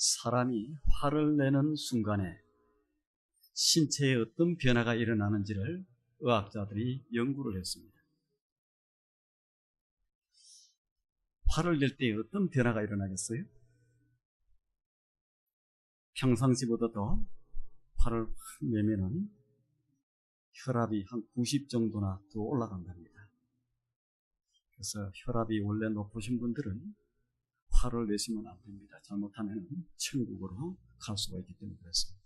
사람이 화를 내는 순간에 신체에 어떤 변화가 일어나는지를 의학자들이 연구를 했습니다. 화를 낼 때 어떤 변화가 일어나겠어요? 평상시보다 더 화를 내면은 혈압이 한 90 정도나 더 올라간답니다. 그래서 혈압이 원래 높으신 분들은 화를 내시면 안 됩니다. 잘못하면 천국으로 갈 수가 있기 때문에 그렇습니다.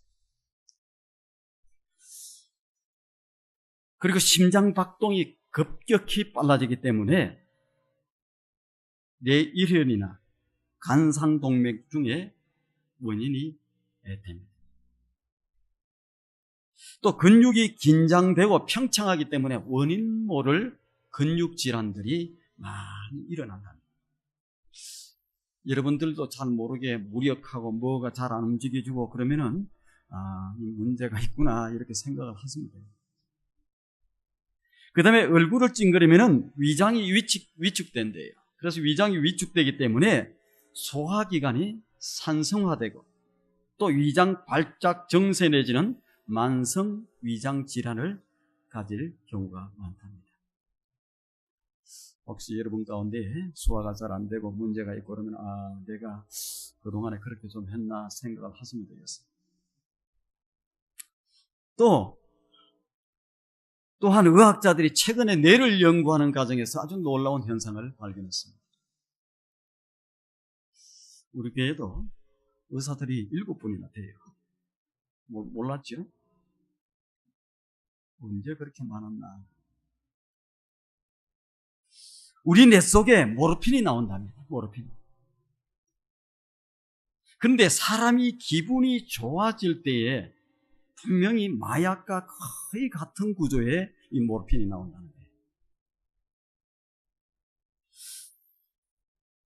그리고 심장 박동이 급격히 빨라지기 때문에 뇌일현이나 간상동맥 중에 원인이 됩니다. 또 근육이 긴장되고 평창하기 때문에 원인 모를 근육 질환들이 많이 일어난답니다. 여러분들도 잘 모르게 무력하고 뭐가 잘 안 움직여지고 그러면은 이 문제가 있구나 이렇게 생각을 하십니다. 그 다음에 얼굴을 찡그리면은 위장이 위축된대요. 그래서 위장이 위축되기 때문에 소화기관이 산성화되고 또 위장 발작 정세 내지는 만성 위장 질환을 가질 경우가 많답니다. 혹시 여러분 가운데 소화가 잘 안 되고 문제가 있고 그러면 내가 그동안에 그렇게 좀 했나 생각을 하시면 되겠습니다. 또한 의학자들이 최근에 뇌를 연구하는 과정에서 아주 놀라운 현상을 발견했습니다. 우리 교회도 의사들이 7분이나 돼요. 몰랐죠? 언제 그렇게 많았나? 우리 뇌 속에 모르핀이 나온답니다. 모르핀. 그런데 사람이 기분이 좋아질 때에 분명히 마약과 거의 같은 구조의 이 모르핀이 나온다는 거예요.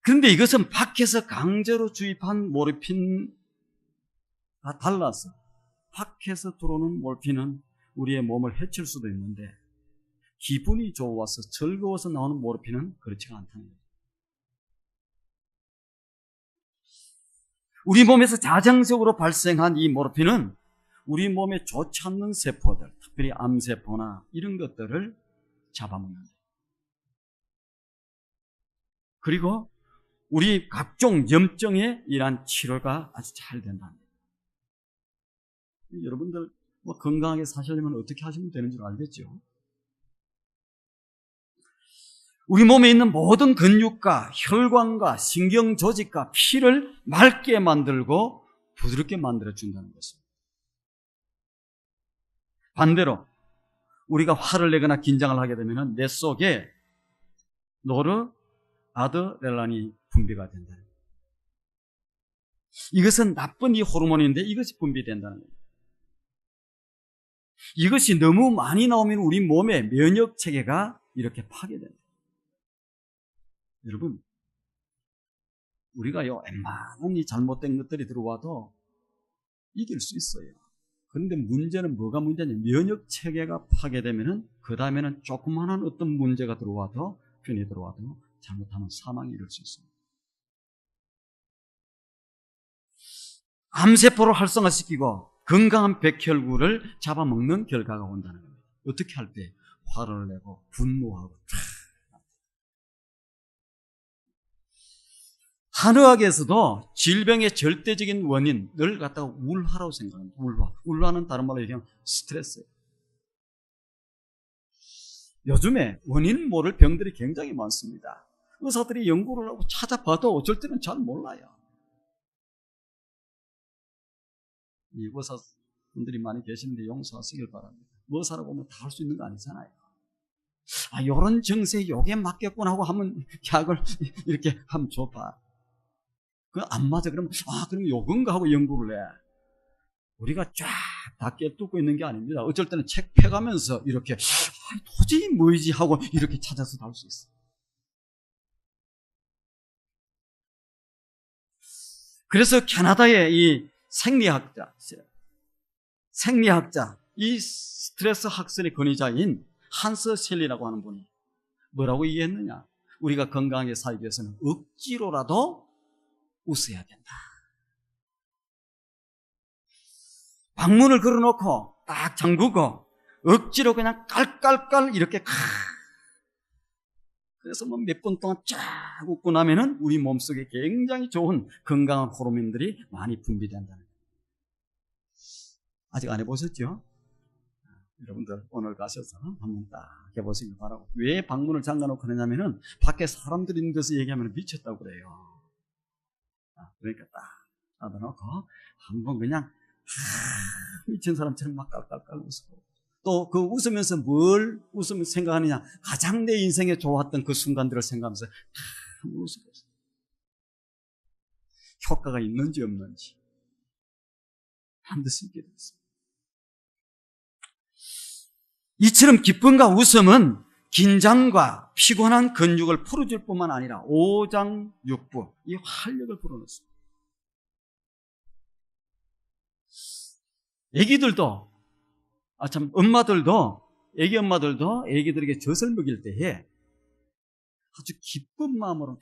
그런데 이것은 밖에서 강제로 주입한 모르핀과 달라서 밖에서 들어오는 모르핀은 우리의 몸을 해칠 수도 있는데 기분이 좋아서 즐거워서 나오는 모르핀은 그렇지가 않다는 거예요. 우리 몸에서 자정적으로 발생한 이 모르핀은 우리 몸에 좋지 않는 세포들, 특별히 암세포나 이런 것들을 잡아먹는다. 그리고 우리 각종 염증에 이러한 치료가 아주 잘 된다. 여러분들 건강하게 사시려면 어떻게 하시면 되는 줄 알겠죠? 우리 몸에 있는 모든 근육과 혈관과 신경 조직과 피를 맑게 만들고 부드럽게 만들어준다는 것입니다. 반대로 우리가 화를 내거나 긴장을 하게 되면 뇌 속에 노르아드레날린이 분비가 된다는 거예요. 이것은 나쁜 이 호르몬인데 이것이 분비된다는 거예요. 이것이 너무 많이 나오면 우리 몸의 면역 체계가 이렇게 파괴됩니다. 여러분, 우리가요, 웬만한 이 잘못된 것들이 들어와도 이길 수 있어요. 그런데 문제는 뭐가 문제냐면 면역 체계가 파괴되면은 그 다음에는 조그마한 어떤 문제가 들어와도 변이 들어와도 잘못하면 사망이 이룰 수 있습니다. 암세포를 활성화시키고 건강한 백혈구를 잡아먹는 결과가 온다는 겁니다. 어떻게 할 때? 화를 내고 분노하고 한의학에서도 질병의 절대적인 원인을 갖다가 울화라고 생각합니다. 울화는 다른 말로 얘기하면 스트레스예요. 요즘에 원인 모를 병들이 굉장히 많습니다. 의사들이 연구를 하고 찾아봐도 어쩔 때는 잘 몰라요. 이 의사분들이 많이 계시는데 용서하시길 바랍니다. 의사라고 하면 다 할 수 있는 거 아니잖아요. 요런 증세에 요게 맞겠구나 하고 하면 약을 이렇게 하면 좋다. 그거 안 맞아. 그러면 그럼 요건가 하고 연구를 해. 우리가 쫙 다 깨뚫고 있는 게 아닙니다. 어쩔 때는 책 펴가면서 이렇게 도저히 뭐이지 하고 이렇게 찾아서 나올 수 있어. 그래서 캐나다의 이 생리학자, 이 스트레스 학설의 권위자인 한스 셀리라고 하는 분이 뭐라고 얘기했느냐? 우리가 건강하게 살기 위해서는 억지로라도 웃어야 된다. 방문을 걸어놓고 딱 잠그고 억지로 그냥 깔깔깔 이렇게 그래서 뭐 몇 분 동안 쫙 웃고 나면은 우리 몸속에 굉장히 좋은 건강한 호르몬들이 많이 분비된다는 거예요. 아직 안 해보셨죠? 여러분들 오늘 가셔서 한번 딱 해보시길 바라고. 왜 방문을 잠가놓고 그러냐면은 밖에 사람들이 있는 데서 얘기하면 미쳤다고 그래요. 그러니까 딱 닫아놓고 한번 그냥 미친 사람처럼 막 깔깔깔 웃고, 또 그 웃으면서 뭘 웃으면서 생각하느냐, 가장 내 인생에 좋았던 그 순간들을 생각하면서 한번 웃고 있어요. 효과가 있는지 없는지 반드시 있게 되겠습니다. 이처럼 기쁨과 웃음은 긴장과 피곤한 근육을 풀어줄 뿐만 아니라 오장육부, 이 활력을 불어넣습니다. 애기들도, 애기 엄마들도 애기들에게 젖을 먹일 때에 아주 기쁜 마음으로,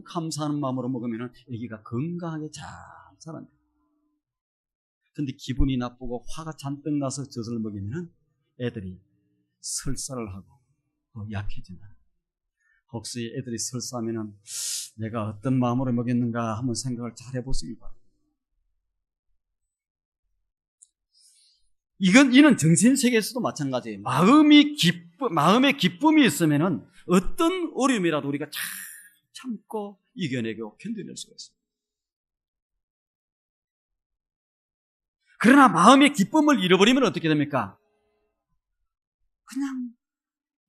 감사하는 마음으로 먹으면 애기가 건강하게 잘 자란다. 근데 기분이 나쁘고 화가 잔뜩 나서 젖을 먹이면 애들이 설사를 하고 더 약해진다. 혹시 애들이 설사하면 내가 어떤 마음으로 먹였는가 한번 생각을 잘 해보시기 바랍니다. 이는 정신세계에서도 마찬가지예요. 마음에 기쁨이 있으면은 어떤 어려움이라도 우리가 잘 참고 이겨내고 견뎌낼 수가 있어요. 그러나 마음의 기쁨을 잃어버리면 어떻게 됩니까? 그냥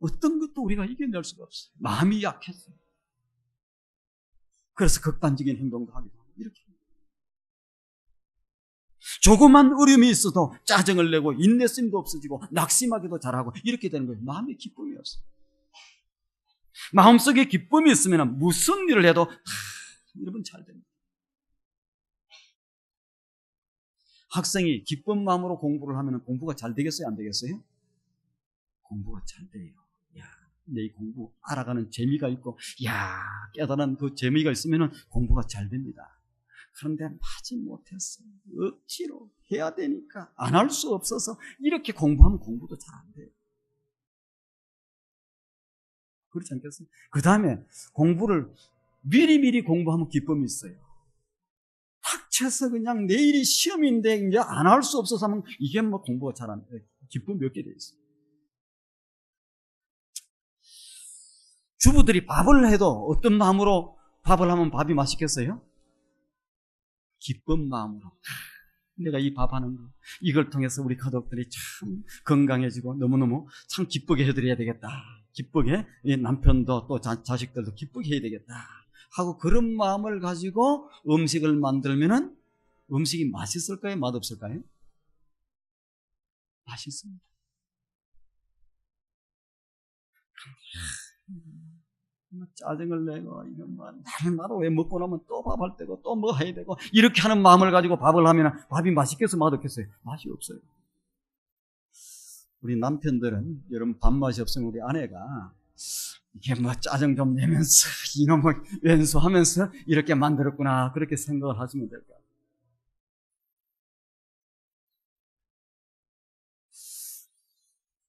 어떤 것도 우리가 이겨낼 수가 없어요. 마음이 약했어요. 그래서 극단적인 행동도 하기도 하고 이렇게. 조그만 어려움이 있어도 짜증을 내고 인내심도 없어지고 낙심하기도 잘하고 이렇게 되는 거예요. 마음의 기쁨이 없어요. 마음속에 기쁨이 있으면 무슨 일을 해도 여러분 잘 됩니다. 학생이 기쁜 마음으로 공부를 하면 공부가 잘 되겠어요? 안 되겠어요? 공부가 잘 돼요. 내 공부 알아가는 재미가 있고, 깨달은 그 재미가 있으면 공부가 잘 됩니다. 그런데 하지 못했어요. 억지로 해야 되니까 안 할 수 없어서 이렇게 공부하면 공부도 잘 안 돼요. 그렇지 않겠어요? 그 다음에 공부를 미리미리 공부하면 기쁨이 있어요. 닥쳐서 그냥 내일이 시험인데 이제 안 할 수 없어서 하면 이게 뭐 공부가 잘 안 돼요. 기쁨 몇 개 돼 있어요. 주부들이 밥을 해도 어떤 마음으로 밥을 하면 밥이 맛있겠어요? 기쁜 마음으로. 내가 이 밥 하는 거, 이걸 통해서 우리 가족들이 참 건강해지고 너무너무 참 기쁘게 해드려야 되겠다. 기쁘게 남편도 또 자식들도 기쁘게 해야 되겠다 하고 그런 마음을 가지고 음식을 만들면은 음식이 맛있을까요? 맛없을까요? 맛있습니다. 짜증을 내고 이거 뭐 날마다 왜 먹고 나면 또 밥 할 때고 또 뭐 해야 되고 이렇게 하는 마음을 가지고 밥을 하면 밥이 맛있겠어요? 맛없겠어요? 맛이 없어요. 우리 남편들은 여러분 밥맛이 없으면 우리 아내가 이게 뭐 짜증 좀 내면서 이놈을 왼수하면서 이렇게 만들었구나 그렇게 생각을 하시면 될 거예요.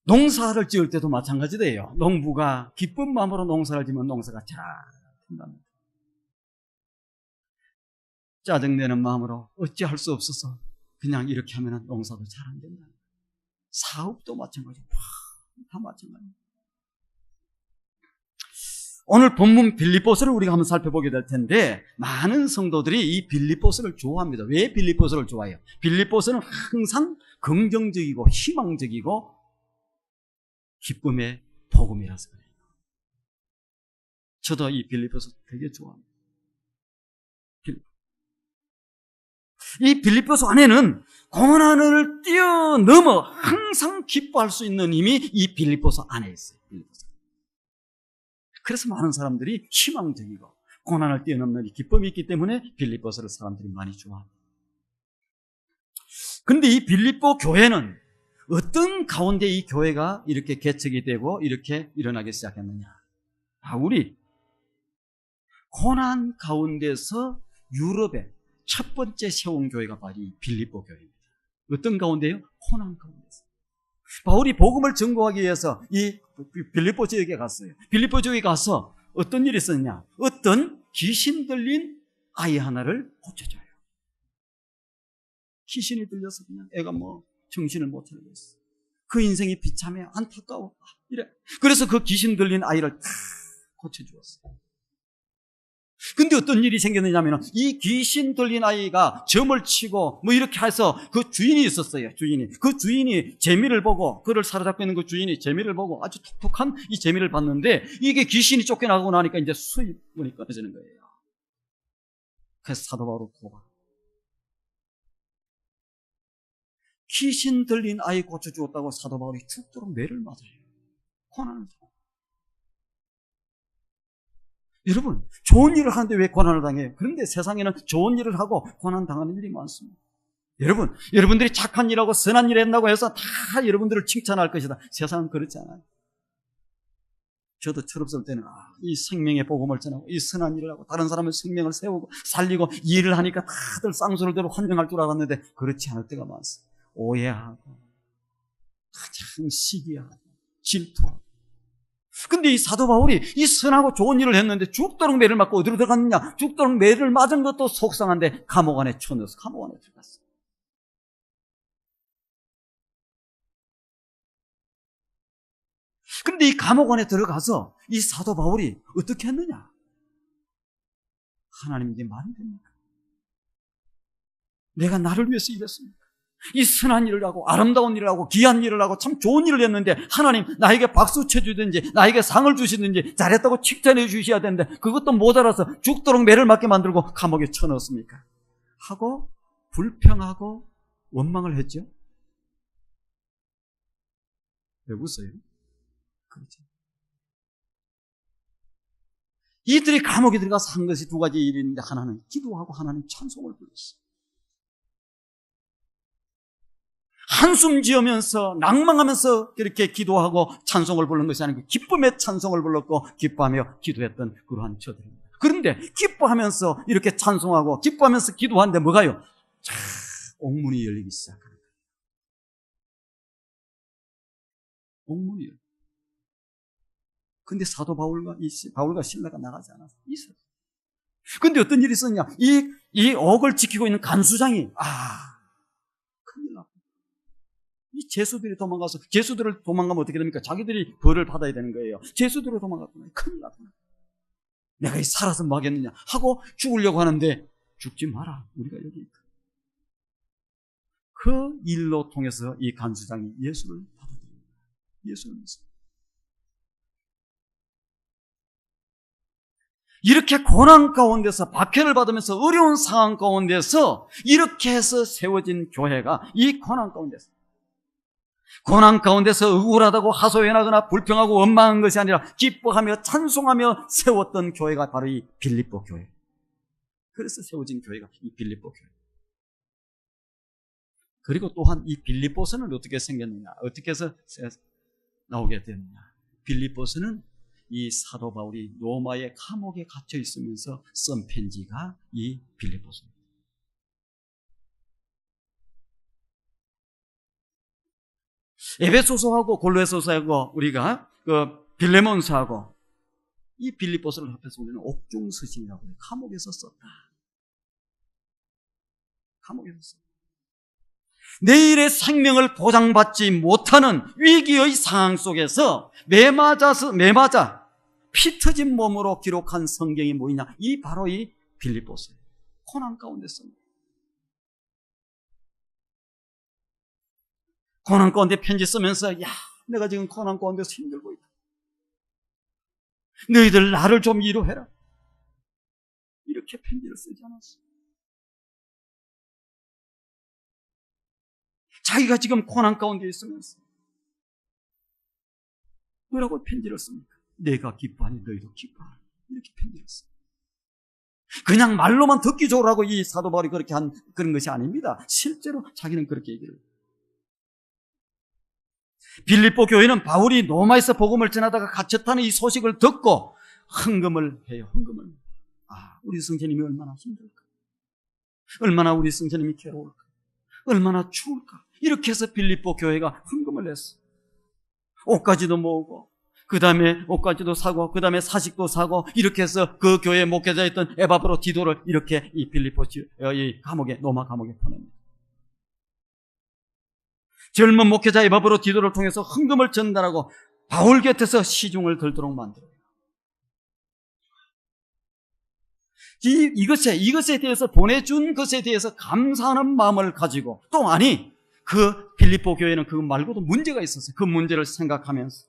농사를 지을 때도 마찬가지예요. 농부가 기쁜 마음으로 농사를 지면 농사가 잘 된답니다. 짜증내는 마음으로 어찌할 수 없어서 그냥 이렇게 하면 농사도 잘 안 된다. 사업도 마찬가지고 다 마찬가지입니다. 오늘 본문 빌립보서를 우리가 한번 살펴보게 될 텐데 많은 성도들이 이 빌립보서를 좋아합니다. 왜 빌립보서를 좋아해요? 빌립보서는 항상 긍정적이고 희망적이고 기쁨의 복음이라서 그래요. 저도 이 빌립보서 되게 좋아합니다. 이 빌립보서 안에는 고난을 뛰어넘어 항상 기뻐할 수 있는 힘이 이 빌립보서 안에 있어요. 빌립보서. 그래서 많은 사람들이 희망적이고 고난을 뛰어넘는 기쁨이 있기 때문에 빌립보서를 사람들이 많이 좋아합니다. 그런데 이 빌립보 교회는 어떤 가운데 이 교회가 이렇게 개척이 되고 이렇게 일어나기 시작했느냐? 바울이 고난 가운데서 유럽에 첫 번째 세운 교회가 바로 이 빌립보 교회입니다. 어떤 가운데요? 고난 가운데서. 바울이 복음을 전거하기 위해서 이 빌립보 지역에 갔어요. 빌립보 지역에 가서 어떤 일이 있었냐? 어떤 귀신 들린 아이 하나를 고쳐줘요. 귀신이 들려서 그냥 애가 정신을 못 차리고 있어. 그 인생이 비참해, 안타까워. 이래. 그래서 그 귀신 들린 아이를 다 고쳐주었어요. 근데 어떤 일이 생겼느냐면, 이 귀신 들린 아이가 점을 치고 이렇게 해서 그 주인이 있었어요. 그 주인이 재미를 보고, 그를 사로잡고 있는 그 주인이 재미를 보고 아주 톡톡한 이 재미를 봤는데, 이게 귀신이 쫓겨나고 나니까 이제 수입문이 끊어지는 거예요. 그래서 사도 바울을 고발. 귀신 들린 아이 고쳐주었다고 사도 바울이 죽도록 매를 맞아요. 고난을 당해요. 여러분, 좋은 일을 하는데 왜 고난을 당해요? 그런데 세상에는 좋은 일을 하고 고난 당하는 일이 많습니다. 여러분들이 착한 일하고 선한 일 했다고 해서 다 여러분들을 칭찬할 것이다. 세상은 그렇지 않아요. 저도 철없을 때는 이 생명의 복음을 전하고 이 선한 일을 하고 다른 사람의 생명을 세우고 살리고 일을 하니까 다들 쌍수를 들고 환영할 줄 알았는데 그렇지 않을 때가 많습니다. 오해하고 가장 시기하고 질투하고. 근데 이 사도 바울이 이 선하고 좋은 일을 했는데 죽도록 매를 맞고 어디로 들어갔느냐? 죽도록 매를 맞은 것도 속상한데 감옥 안에 쳐넣어서 감옥 안에 들어갔어요. 그런데 이 감옥 안에 들어가서 이 사도 바울이 어떻게 했느냐? 하나님, 이게 말이 됩니까? 내가 나를 위해서 일했습니까? 이 선한 일을 하고 아름다운 일을 하고 귀한 일을 하고 참 좋은 일을 했는데 하나님 나에게 박수 쳐주든지 나에게 상을 주시든지 잘했다고 칭찬해 주셔야 되는데 그것도 모자라서 죽도록 매를 맞게 만들고 감옥에 쳐넣었습니까? 하고 불평하고 원망을 했죠. 왜 웃어요? 그렇죠. 이들이 감옥에 들어가서 한 것이 두 가지 일이 있는데 하나는 기도하고 하나는 찬송을 불렀어요. 한숨 지으면서 낭망하면서 그렇게 기도하고 찬송을 부른 것이 아니고 기쁨의 찬송을 불렀고 기뻐하며 기도했던 그러한 저들입니다. 그런데 기뻐하면서 이렇게 찬송하고 기뻐하면서 기도하는데 뭐가요? 옥문이 열리기 시작하는 거예요. 옥문이 열리기. 근데 사도 바울과 실라가 나가지 않았어요. 있어요. 근데 어떤 일이 있었냐? 이 옥을 지키고 있는 간수장이 큰일 났다. 이 죄수들이 도망가서, 죄수들을 도망가면 어떻게 됩니까? 자기들이 벌을 받아야 되는 거예요. 죄수들을 도망갔구나. 큰일 났구나. 내가 이 살아서 뭐 하겠느냐 하고 죽으려고 하는데 죽지 마라. 우리가 여기 있다. 그 일로 통해서 이 간수장이 예수를 받아들입니다. 예수를 믿습니다. 이렇게 고난 가운데서 박해를 받으면서 어려운 상황 가운데서 이렇게 해서 세워진 교회가 이 고난 가운데서 억울하다고 하소연하거나 불평하고 원망한 것이 아니라 기뻐하며 찬송하며 세웠던 교회가 바로 이 빌립보 교회. 그래서 세워진 교회가 이 빌립보 교회. 그리고 또한 이 빌립보서는 어떻게 생겼느냐, 어떻게 해서 나오게 됐느냐. 빌립보서는 이 사도 바울이 로마의 감옥에 갇혀 있으면서 쓴 편지가 이 빌립보서입니다. 에베소서하고 골로새서하고 우리가 빌레몬서하고 이 빌립보서를 합해서 우리는 옥중서신이라고 해요. 감옥에서 썼다. 감옥에서 썼다. 내일의 생명을 보장받지 못하는 위기의 상황 속에서 매맞아 피 터진 몸으로 기록한 성경이 뭐냐? 바로 이 빌립보서예요. 고난 가운데 씁니다. 고난 가운데 편지 쓰면서 내가 지금 고난 가운데서 힘들고 있다. 너희들 나를 좀 위로해라. 이렇게 편지를 쓰지 않았어요. 자기가 지금 고난 가운데 있으면서 뭐라고 편지를 씁니까? 내가 기뻐하니 너희도 기뻐하라. 이렇게 편지를 써요. 그냥 말로만 듣기 좋으라고 이 사도 바울이 그렇게 한 그런 것이 아닙니다. 실제로 자기는 그렇게 얘기를 해요. 빌립보 교회는 바울이 로마에서 복음을 전하다가 갇혔다는 이 소식을 듣고 헌금을 해요. 헌금을. 우리 성전님이 얼마나 힘들까? 얼마나 우리 성전님이 괴로울까? 얼마나 추울까. 이렇게 해서 빌립보 교회가 헌금을 냈어. 옷가지도 모으고, 그 다음에 옷가지도 사고, 그 다음에 사식도 사고, 이렇게 해서 그 교회 목회자였던 에바브로디도를 이렇게 이 빌립보 이 감옥에, 로마 감옥에 보냅니다. 젊은 목회자 에바브로디도를 통해서 헌금을 전달하고 바울 곁에서 시중을 들도록 만들어요. 이것에 대해서 보내준 것에 대해서 감사하는 마음을 가지고, 또 아니, 그 빌립보 교회는 그거 말고도 문제가 있었어요. 그 문제를 생각하면서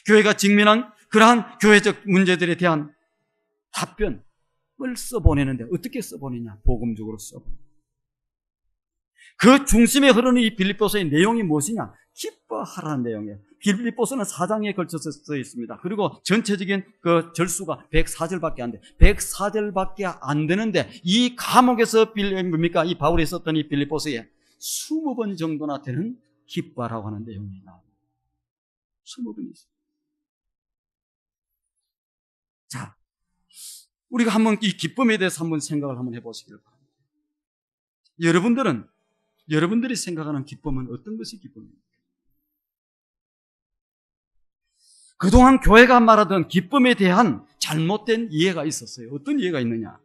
교회가 직면한 그러한 교회적 문제들에 대한 답변을 써보내는데, 어떻게 써보내냐? 복음적으로 써보내. 그 중심에 흐르는 이 빌립보서의 내용이 무엇이냐? 기뻐하라는 내용이에요. 빌립보서는 4장에 걸쳐서 써 있습니다. 그리고 전체적인 그 절수가 104절밖에 안 돼. 104절밖에 안 되는데, 이 감옥에서 이 바울이 썼던 이 빌립보서에 20번 정도나 되는 기뻐하라고 하는 내용이 나옵니다. 20번이 있어요. 자, 우리가 한번 이 기쁨에 대해서 한번 생각을 한번 해보시길 바랍니다. 여러분들이 생각하는 기쁨은 어떤 것이 기쁨입니까? 그동안 교회가 말하던 기쁨에 대한 잘못된 이해가 있었어요. 어떤 이해가 있느냐?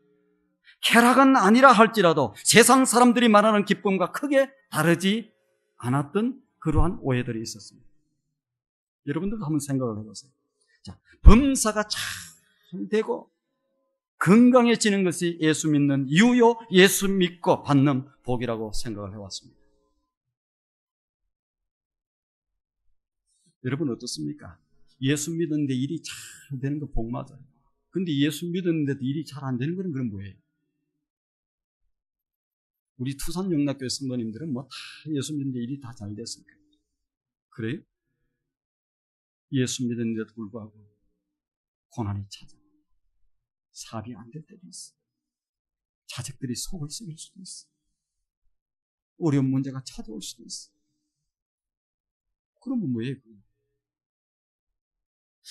쾌락은 아니라 할지라도 세상 사람들이 말하는 기쁨과 크게 다르지 않았던 그러한 오해들이 있었습니다. 여러분들도 한번 생각을 해보세요. 자, 범사가 잘 되고 건강해지는 것이 예수 믿는 이유요, 예수 믿고 받는 복이라고 생각을 해왔습니다. 여러분 어떻습니까? 예수 믿는데 일이 잘 되는 거 복 맞아요. 근데 예수 믿었는데도 일이 잘 안 되는 건 그럼 뭐예요? 우리 투산영락교회 성도님들은 뭐 다 예수 믿는데 일이 다 잘 됐습니까? 그래요? 예수 믿었는데도 불구하고 고난이 찾아. 사업이 안 될 때도 있어. 자식들이 속을 썩일 수도 있어. 어려운 문제가 찾아올 수도 있어. 그러면 뭐예요?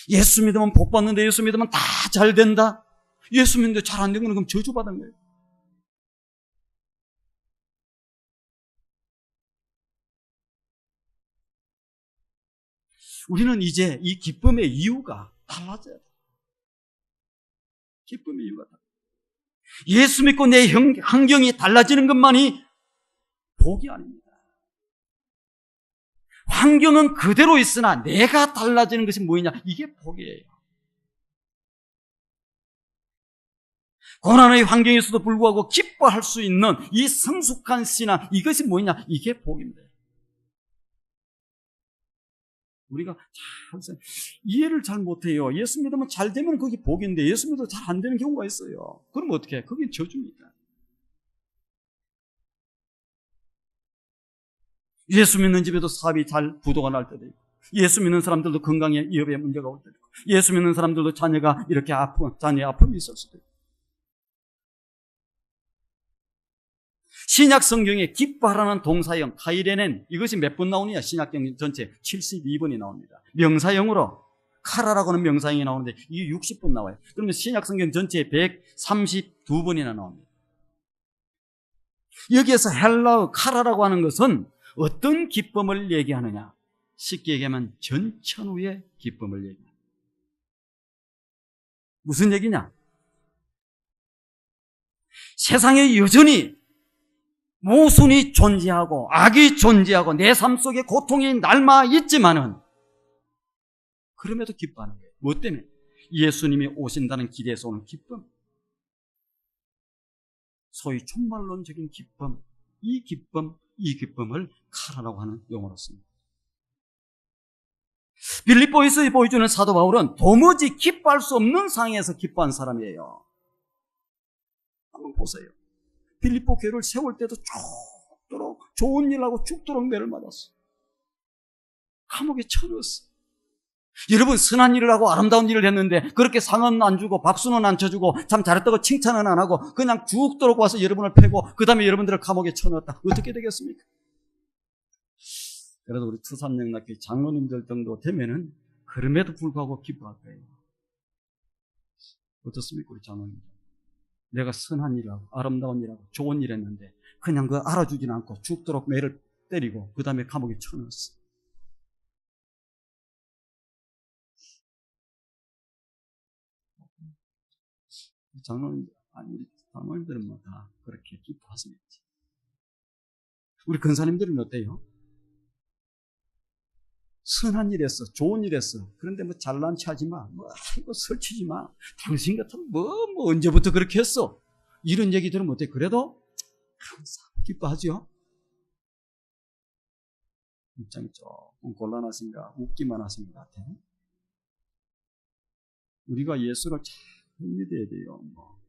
예수 믿으면 복 받는데, 예수 믿으면 다 잘 된다? 예수 믿는데 잘 안 된 거는 그럼 저주받은 거예요. 우리는 이제 이 기쁨의 이유가 달라져야 돼. 기쁨의 이유가 달라져야 돼. 예수 믿고 내 환경이 달라지는 것만이 복이 아닙니다. 환경은 그대로 있으나 내가 달라지는 것이 뭐냐? 이게 복이에요. 고난의 환경에서도 불구하고 기뻐할 수 있는 이 성숙한 신앙, 이것이 뭐냐? 이게 복입니다. 우리가 이해를 잘 못해요. 예수 믿으면 잘 되면 그게 복인데, 예수 믿으면 잘 안 되는 경우가 있어요. 그럼 어떻게 해? 그게 저주입니다. 예수 믿는 집에도 사업이 잘 부도가 날 때도 있고, 예수 믿는 사람들도 건강에 이업에 문제가 올 때도 있고, 예수 믿는 사람들도 자녀가 이렇게 자녀의 아픔이 있을 수도 있고. 신약 성경에 기뻐하라는 동사형 카이레넨, 이것이 몇 번 나오느냐? 신약 성경 전체 72번이 나옵니다. 명사형으로 카라라고 하는 명사형이 나오는데 이게 60번 나와요. 그러면 신약 성경 전체에 132번이나 나옵니다. 여기에서 헬라어 카라라고 하는 것은 어떤 기쁨을 얘기하느냐? 쉽게 얘기하면 전천후의 기쁨을 얘기합니다. 무슨 얘기냐? 세상에 여전히 모순이 존재하고 악이 존재하고 내 삶 속에 고통이 날마 있지만은 그럼에도 기뻐하는 거예요. 뭐 때문에? 예수님이 오신다는 기대에서 오는 기쁨. 소위 총말론적인 기쁨, 이 기쁨을 카라라고 하는 용어로 씁니다. 빌립보에서 보여주는 사도 바울은 도무지 기뻐할 수 없는 상황에서 기뻐한 사람이에요. 한번 보세요. 빌립보 교회를 세울 때도 죽도록 좋은 일하고 죽도록 매를 맞았어. 감옥에 쳐넣었어. 여러분, 선한 일을 하고 아름다운 일을 했는데 그렇게 상은 안 주고 박수는 안 쳐주고 참 잘했다고 칭찬은 안 하고 그냥 죽도록 와서 여러분을 패고 그 다음에 여러분들을 감옥에 쳐넣었다. 어떻게 되겠습니까? 그래도 우리 투삼영락교회 장로님들 정도 되면은 그럼에도 불구하고 기뻐할 거예요. 어떻습니까, 우리 장로님들? 내가 선한 일하고 아름다운 일하고 좋은 일 했는데 그냥 그 알아주진 않고 죽도록 매를 때리고 그 다음에 감옥에 쳐넣었어. 장로님, 아니 우리 장로님들은 뭐 다 그렇게 기뻐하십니다. 우리 근사님들은 어때요? 선한 일 했어, 좋은 일 했어. 그런데 뭐 잘난 체 하지 마, 뭐 이거 설치지 마. 당신 같은 뭐 언제부터 그렇게 했어? 이런 얘기 들으면 어때? 그래도 항상 기뻐하죠. 입장이 조금 곤란하신가, 웃기만 하신 것 같아. 우리가 예수를 잘 믿어야 돼요. 뭐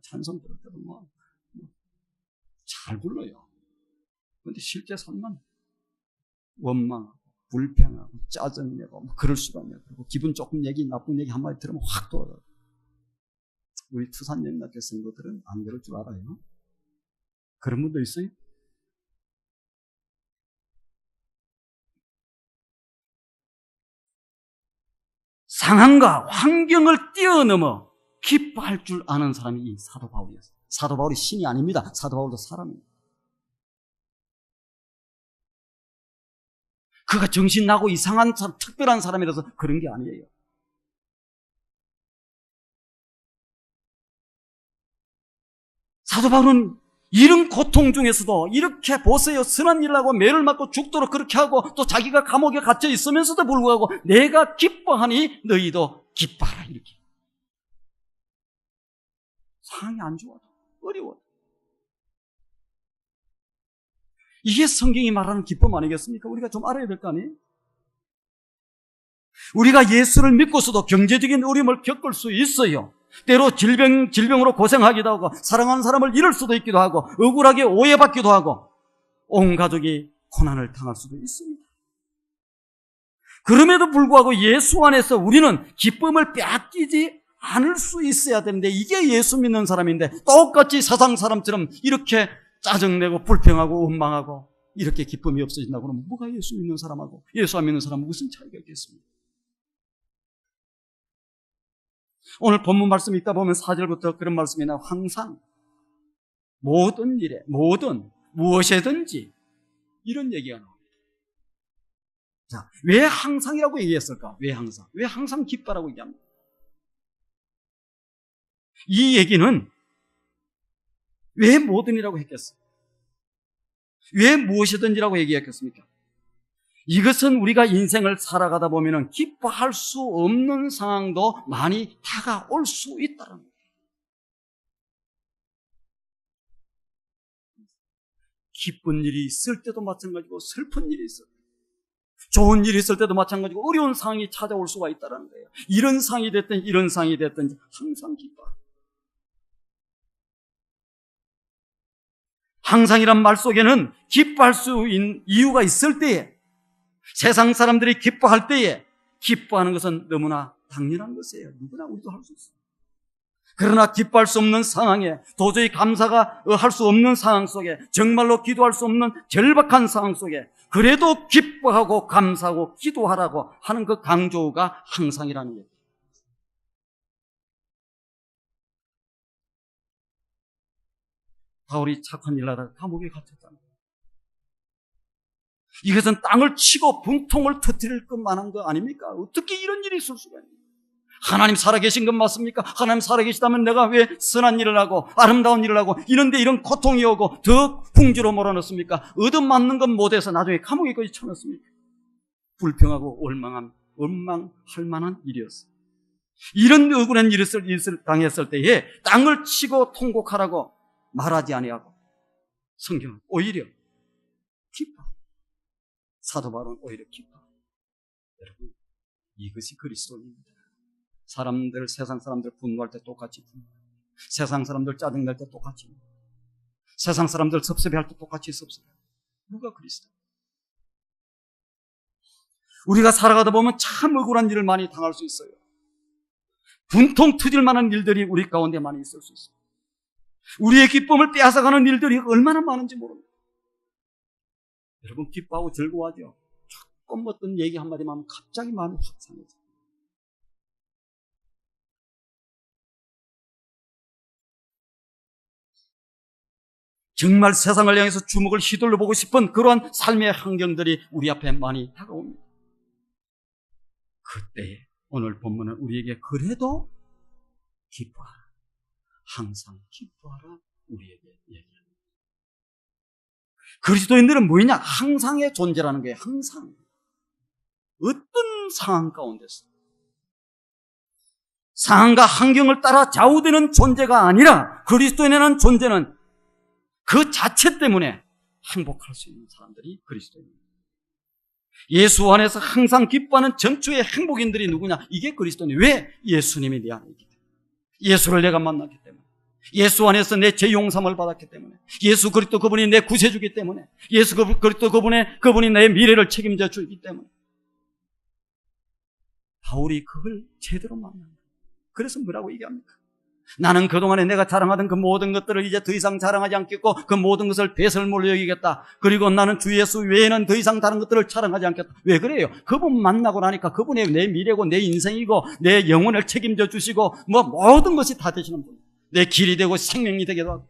찬송 들을 때도 잘 불러요. 그런데 실제 삶은 원망하고 불평하고 짜증내고 뭐 그럴 수가 있네요. 그리고 기분 조금 나쁜 얘기 한마디 들으면 확 돌아가요. 우리 투산 영락교 성도들은 안 그럴 줄 알아요. 그런 분도 있어요? 상황과 환경을 뛰어넘어 기뻐할 줄 아는 사람이 이 사도 바울이었어요. 사도 바울이 신이 아닙니다. 사도 바울도 사람입니다. 그가 정신 나고 이상한 특별한 사람이라서 그런 게 아니에요. 사도 바울은 이런 고통 중에서도 이렇게 보세요. 선한 일을 하고 매를 맞고 죽도록 그렇게 하고 또 자기가 감옥에 갇혀 있으면서도 불구하고 내가 기뻐하니 너희도 기뻐하라 이렇게. 상황이 안 좋아도 어려워도. 이게 성경이 말하는 기쁨 아니겠습니까? 우리가 좀 알아야 될 거 아니에요? 우리가 예수를 믿고서도 경제적인 어려움을 겪을 수 있어요. 때로 질병으로 고생하기도 하고 사랑하는 사람을 잃을 수도 있기도 하고 억울하게 오해받기도 하고 온 가족이 고난을 당할 수도 있습니다. 그럼에도 불구하고 예수 안에서 우리는 기쁨을 빼앗기지 않을 수 있어야 되는데 이게 예수 믿는 사람인데 똑같이 세상 사람처럼 이렇게 짜증내고 불평하고 원망하고 이렇게 기쁨이 없어진다고 그러면 뭐가 예수 믿는 사람하고 예수 안 믿는 사람은 무슨 차이가 있겠습니까? 오늘 본문 말씀 읽다 보면 4절부터 그런 말씀이 나와요. 항상 모든 일에 무엇이든지 이런 얘기가 나옵니다. 자, 왜 항상이라고 얘기했을까? 왜 항상 기뻐라고 얘기합니다. 이 얘기는 왜 모든이라고 했겠어요? 왜 무엇이든지라고 얘기했겠습니까? 이것은 우리가 인생을 살아가다 보면 기뻐할 수 없는 상황도 많이 다가올 수 있다는 거예요. 기쁜 일이 있을 때도 마찬가지고 슬픈 일이 있을 때, 좋은 일이 있을 때도 마찬가지고 어려운 상황이 찾아올 수가 있다는 거예요. 이런 상황이 됐든 이런 상황이 됐든 항상 기뻐. 항상이란 말 속에는 기뻐할 수 있는 이유가 있을 때에, 세상 사람들이 기뻐할 때에 기뻐하는 것은 너무나 당연한 것이에요. 누구나 우리도 할 수 있어요. 그러나 기뻐할 수 없는 상황에, 도저히 감사가 할 수 없는 상황 속에, 정말로 기도할 수 없는 절박한 상황 속에 그래도 기뻐하고 감사하고 기도하라고 하는 그 강조가 항상이라는 거예요. 바울이 착한 일 하다가 감옥에 갇혔잖아요. 이것은 땅을 치고 분통을 터뜨릴 것만한 거 아닙니까? 어떻게 이런 일이 있을 수가 있습니까? 하나님 살아계신 건 맞습니까? 하나님 살아계시다면 내가 왜 선한 일을 하고 아름다운 일을 하고 이런데 이런 고통이 오고 더 궁지로 몰아넣습니까? 얻어맞는 건 못해서 나중에 감옥에까지 쳐넣습니까? 불평하고 원망할 만한 일이었어요. 이런 억울한 일을 당했을 때에 땅을 치고 통곡하라고 말하지 아니하고 성경은 오히려 기뻐. 사도 바울은 오히려 기뻐. 여러분, 이것이 그리스도입니다. 세상 사람들 분노할 때 똑같이 분노. 세상 사람들 짜증날 때 똑같이. 세상 사람들 섭섭해할 때 똑같이 섭섭해. 누가 그리스도? 우리가 살아가다 보면 참 억울한 일을 많이 당할 수 있어요. 분통 터질 만한 일들이 우리 가운데 많이 있을 수 있어요. 우리의 기쁨을 빼앗아가는 일들이 얼마나 많은지 모릅니다. 여러분, 기뻐하고 즐거워하죠? 조금 어떤 얘기 한마디만 하면 갑자기 마음이 확 상해져요. 정말 세상을 향해서 주먹을 휘둘러 보고 싶은 그러한 삶의 환경들이 우리 앞에 많이 다가옵니다. 그때 오늘 본문은 우리에게 그래도 기뻐하라, 항상 기뻐하라 우리에게 얘기합니다. 그리스도인들은 뭐냐? 항상의 존재라는 거예요. 항상. 어떤 상황 가운데서 상황과 환경을 따라 좌우되는 존재가 아니라 그리스도인이라는 존재는 그 자체 때문에 행복할 수 있는 사람들이 그리스도인입니다. 예수 안에서 항상 기뻐하는 전초의 행복인들이 누구냐? 이게 그리스도인이에요. 왜? 예수님이 내 안에 있기 때문에. 예수를 내가 만났기 때문에. 예수 안에서 내 죄 용서함을 받았기 때문에. 예수 그리스도 그분이 내 구세주기 때문에. 예수 그리스도 그분이 내 미래를 책임져 주기 때문에. 바울이 그걸 제대로 만납니다. 그래서 뭐라고 얘기합니까? 나는 그동안에 내가 자랑하던 그 모든 것들을 이제 더 이상 자랑하지 않겠고 그 모든 것을 배설물로 여기겠다. 그리고 나는 주 예수 외에는 더 이상 다른 것들을 자랑하지 않겠다. 왜 그래요? 그분 만나고 나니까 그분이 내 미래고 내 인생이고 내 영혼을 책임져 주시고 뭐 모든 것이 다 되시는 분. 내 길이 되고 생명이 되기도 하고.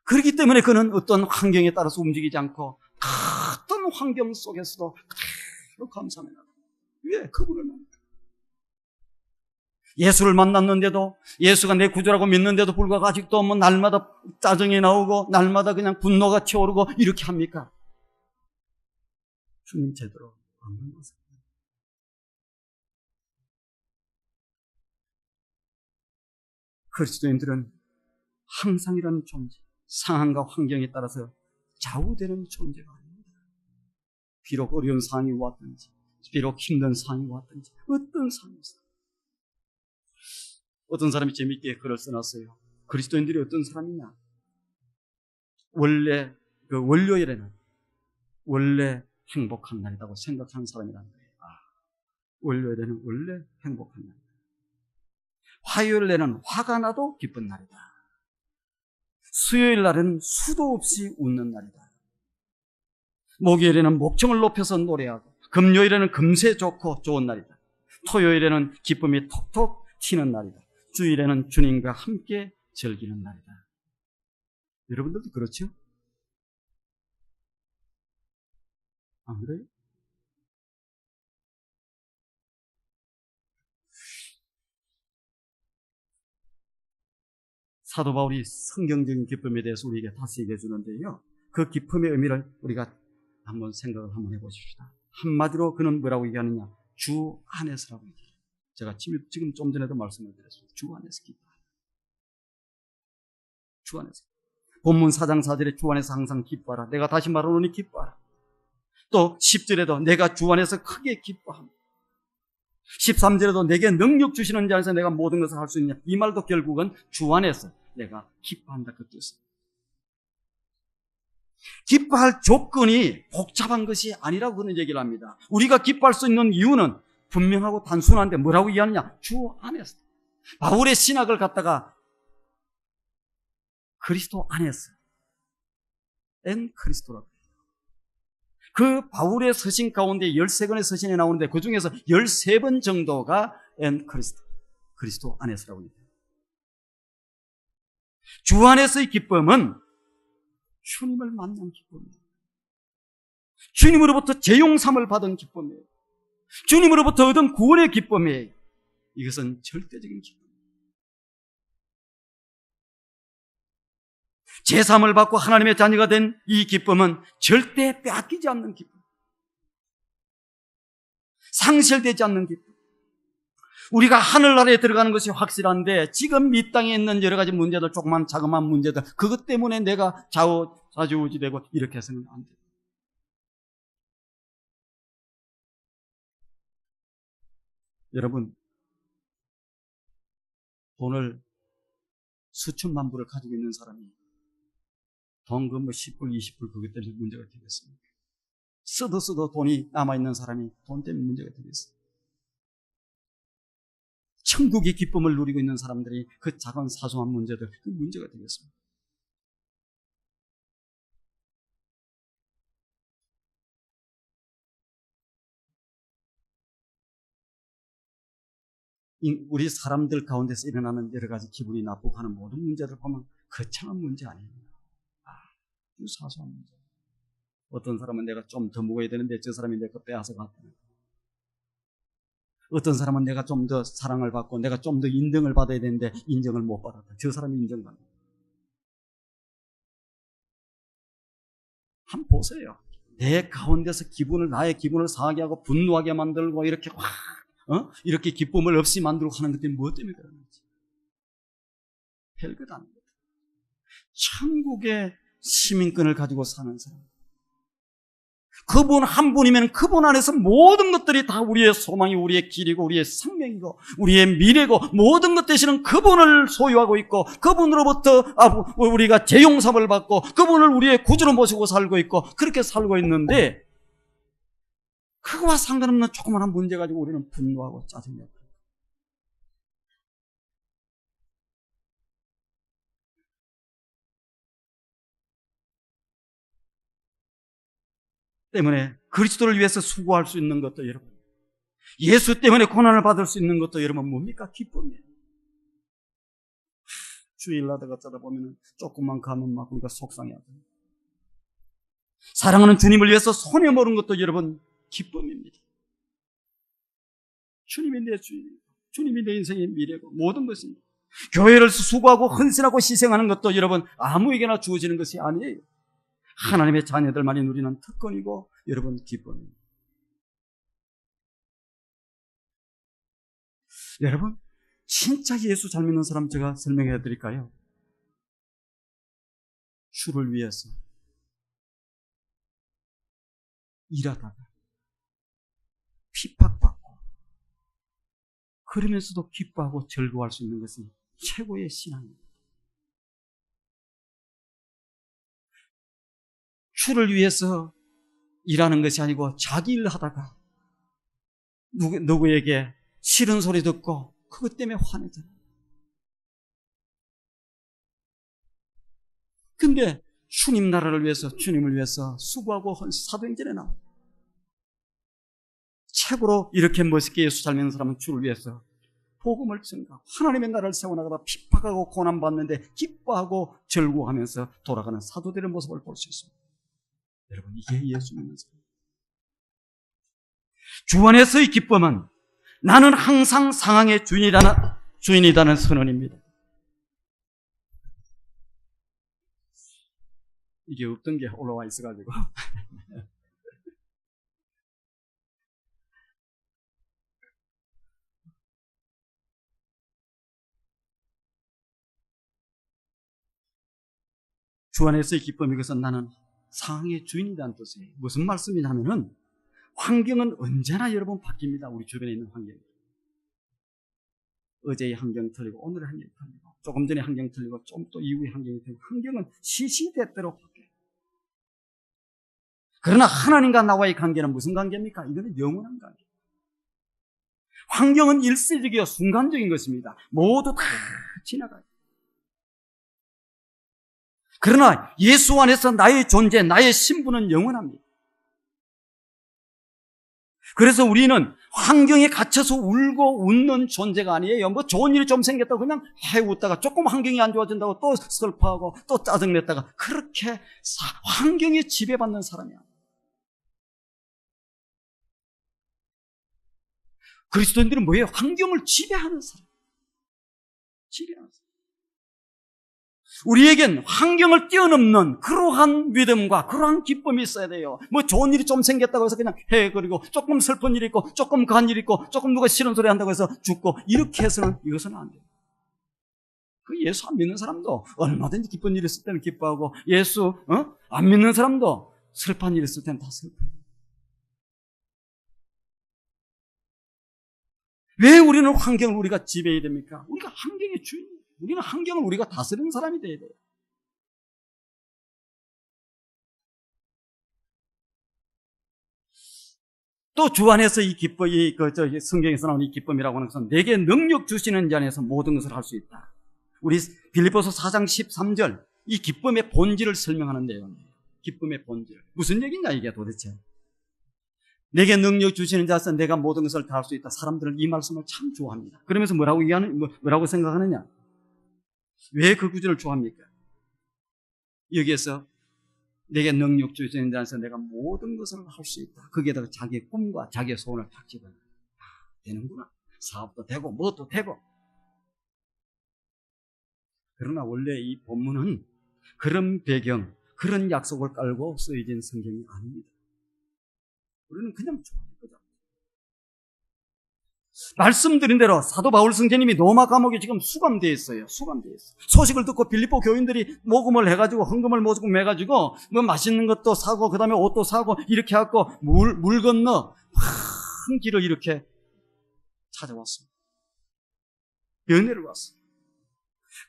그렇기 때문에 그는 어떤 환경에 따라서 움직이지 않고 어떤 환경 속에서도 그대로 감사합니다. 왜? 그분을 만나. 예수를 만났는데도 예수가 내 구주라고 믿는데도 불구하고 아직도 뭐 날마다 짜증이 나오고 날마다 그냥 분노가 치오르고 이렇게 합니까? 주님 제대로 안 만나세요. 그리스도인들은 항상이라는 존재, 상황과 환경에 따라서 좌우되는 존재가 아닙니다. 비록 어려운 상황이 왔든지 비록 힘든 상황이 왔든지 어떤 상황이었어요. 어떤 사람이 재미있게 글을 써놨어요. 그리스도인들이 어떤 사람이냐? 원래 그 월요일에는 원래 행복한 날이라고 생각하는 사람이라는 거예요. 월요일에는 원래 행복한 날이다. 화요일에는 화가 나도 기쁜 날이다. 수요일 날에는 수도 없이 웃는 날이다. 목요일에는 목청을 높여서 노래하고 금요일에는 금세 좋고 좋은 날이다. 토요일에는 기쁨이 톡톡 튀는 날이다. 주일에는 주님과 함께 즐기는 날이다. 여러분들도 그렇죠? 안 그래요? 사도 바울이 성경적인 기쁨에 대해서 우리에게 다시 얘기해 주는데요. 그 기쁨의 의미를 우리가 한번 생각을 한번 해보십시다. 한마디로 그는 뭐라고 얘기하느냐? 주 안에서라고 얘기해요. 제가 지금 좀 전에도 말씀을 드렸습니다. 주 안에서 기뻐하라. 주 안에서. 본문 4장 4절에 주 안에서 항상 기뻐하라. 내가 다시 말하노니 기뻐하라. 또 10절에도 내가 주 안에서 크게 기뻐합니다. 13절에도 내게 능력 주시는 자 안에서 내가 모든 것을 할 수 있냐. 이 말도 결국은 주 안에서 내가 기뻐한다 그 뜻입니다. 기뻐할 조건이 복잡한 것이 아니라고 그런 얘기를 합니다. 우리가 기뻐할 수 있는 이유는 분명하고 단순한데 뭐라고 이해하느냐? 주 안에서. 바울의 신학을 갖다가 그리스도 안에서 엔 그리스도라고 해요. 그 바울의 서신 가운데 13권의 서신이 나오는데 그 중에서 13번 정도가 엔 그리스도 안에서라고 합니다. 주 안에서의 기쁨은 주님을 만난 기쁨이에요. 주님으로부터 재용삼을 받은 기쁨이에요. 주님으로부터 얻은 구원의 기쁨이에요. 이것은 절대적인 기쁨이에요. 제삼을 받고 하나님의 자녀가 된 이 기쁨은 절대 빼앗기지 않는 기쁨, 상실되지 않는 기쁨. 우리가 하늘나라에 들어가는 것이 확실한데 지금 이 땅에 있는 여러 가지 문제들, 조그만 자그마한 문제들, 그것 때문에 내가 좌지우지되고 이렇게 해서는 안 돼요. 여러분, 돈을 수천만 불을 가지고 있는 사람이 돈 그 뭐 10불, 20불 그것 때문에 문제가 되겠습니까? 써도 돈이 남아있는 사람이 돈 때문에 문제가 되겠습니까? 천국의 기쁨을 누리고 있는 사람들이 그 작은 사소한 문제들, 그 문제가 되겠습니다. 우리 사람들 가운데서 일어나는 여러 가지 기분이 나쁘고 하는 모든 문제를 보면 거창한 문제 아니에요. 아주 사소한 문제. 어떤 사람은 내가 좀 더 먹어야 되는데 저 사람이 내 거 빼앗아 갔다는 거. 어떤 사람은 내가 좀 더 사랑을 받고 내가 좀 더 인정을 받아야 되는데 인정을 못 받았다. 저 사람이 인정받는 거. 한번 보세요. 내 가운데서 나의 기분을 상하게 하고 분노하게 만들고 이렇게 이렇게 기쁨을 없이 만들고 하는 것들이 무엇 때문에 그러는지. 별것 아닙니다. 천국의 시민권을 가지고 사는 사람. 그분 한 분이면 그분 안에서 모든 것들이 다 우리의 소망이 우리의 길이고 우리의 생명이고 우리의 미래고 모든 것 대신은 그분을 소유하고 있고 그분으로부터 우리가 재용섭을 받고 그분을 우리의 구주로 모시고 살고 있고 그렇게 살고 있는데 그거와 상관없는 조그마한 문제 가지고 우리는 분노하고 짜증내고 때문에 그리스도를 위해서 수고할 수 있는 것도 여러분, 예수 때문에 고난을 받을 수 있는 것도 여러분 뭡니까? 기쁨이에요. 주일 하다가 짜다 보면 조금만 가면 막 우리가 속상해하죠. 사랑하는 주님을 위해서 손해 보는 것도 여러분 기쁨입니다. 주님이 내 주인, 주님이 내 인생의 미래고 모든 것입니다. 교회를 수고하고 헌신하고 희생하는 것도 여러분 아무에게나 주어지는 것이 아니에요. 하나님의 자녀들만이 누리는 특권이고 여러분 기쁨입니다. 여러분 진짜 예수 잘 믿는 사람 제가 설명해 드릴까요? 주를 위해서 일하다가 핍박받고 그러면서도 기뻐하고 즐거워할 수 있는 것이 최고의 신앙입니다. 주를 위해서 일하는 것이 아니고 자기 일 하다가 누구에게 싫은 소리 듣고 그것 때문에 화내잖아요. 근데 주님 나라를 위해서 주님을 위해서 수고하고 사도행전에 나와 책으로 이렇게 멋있게 예수 잘 믿는 사람은 주를 위해서 복음을 전가하고 하나님의 나라를 세워나가다 핍박하고 고난받는데 기뻐하고 즐거워하면서 돌아가는 사도들의 모습을 볼 수 있습니다. 여러분 이게 예수 믿는 사람. 주 안에서의 기쁨은 나는 항상 상황의 주인이라는 선언입니다. 이게 없던 게 올라와 있어가지고 주 안에서의 기쁨이 것은 나는 상황의 주인이라는 뜻이에요. 무슨 말씀이냐면은 환경은 언제나 여러분 바뀝니다. 우리 주변에 있는 환경이. 어제의 환경 틀리고 오늘의 환경이 틀리고 조금 전의 환경 틀리고 좀 또 이후의 환경이 틀리고 환경은 시시때때로 바뀌어요. 그러나 하나님과 나와의 관계는 무슨 관계입니까? 이거는 영원한 관계. 환경은 일시적이고 순간적인 것입니다. 모두 다 지나가요. 그러나 예수 안에서 나의 존재, 나의 신분은 영원합니다. 그래서 우리는 환경에 갇혀서 울고 웃는 존재가 아니에요. 뭐 좋은 일이 좀 생겼다고 그냥 해웃다가 조금 환경이 안 좋아진다고 또 슬퍼하고 또 짜증냈다가 그렇게 환경에 지배받는 사람이 아니에요. 그리스도인들은 뭐예요? 환경을 지배하는 사람. 지배하는 사람. 우리에겐 환경을 뛰어넘는 그러한 믿음과 그러한 기쁨이 있어야 돼요. 뭐 좋은 일이 좀 생겼다고 해서 그냥 그리고 조금 슬픈 일이 있고 조금 간 일이 있고 조금 누가 싫은 소리 한다고 해서 죽고 이렇게 해서는 이것은 안 돼요. 그 예수 안 믿는 사람도 얼마든지 기쁜 일이 있을 때는 기뻐하고 예수 안 믿는 사람도 슬픈 일이 있을 때는 다 슬퍼요. 왜 우리는 환경을 우리가 지배해야 됩니까? 우리가 환경의 주인이에요. 우리는 환경을 우리가 다스리는 사람이 돼야 돼요. 또 주 안에서 이 기쁨이, 성경에서 나오는 이 기쁨이라고 하는 것은 내게 능력 주시는 자 안에서 모든 것을 할 수 있다. 우리 빌립보서 4장 13절, 이 기쁨의 본질을 설명하는 내용이에요. 기쁨의 본질. 무슨 얘기냐, 이게 도대체. 내게 능력 주시는 자에서 내가 모든 것을 다 할 수 있다. 사람들은 이 말씀을 참 좋아합니다. 그러면서 뭐라고 생각하느냐? 왜 그 구절을 좋아합니까? 여기에서 내게 능력 주시는 자에서 내가 모든 것을 할 수 있다. 거기에다가 자기의 꿈과 자기의 소원을 탁 집어넣어요. 되는구나. 사업도 되고 무엇도 되고. 그러나 원래 이 본문은 그런 배경, 그런 약속을 깔고 쓰여진 성경이 아닙니다. 우리는 그냥 좋아하는 거죠. 말씀드린 대로 사도 바울 선생님이 로마 감옥에 지금 수감되어 있어요. 소식을 듣고 빌립보 교인들이 모금을 해가지고 헌금을 모금해가지고 뭐 맛있는 것도 사고 그 다음에 옷도 사고 이렇게 해갖고 물 건너 큰 길을 이렇게 찾아왔습니다. 연애를 왔어요.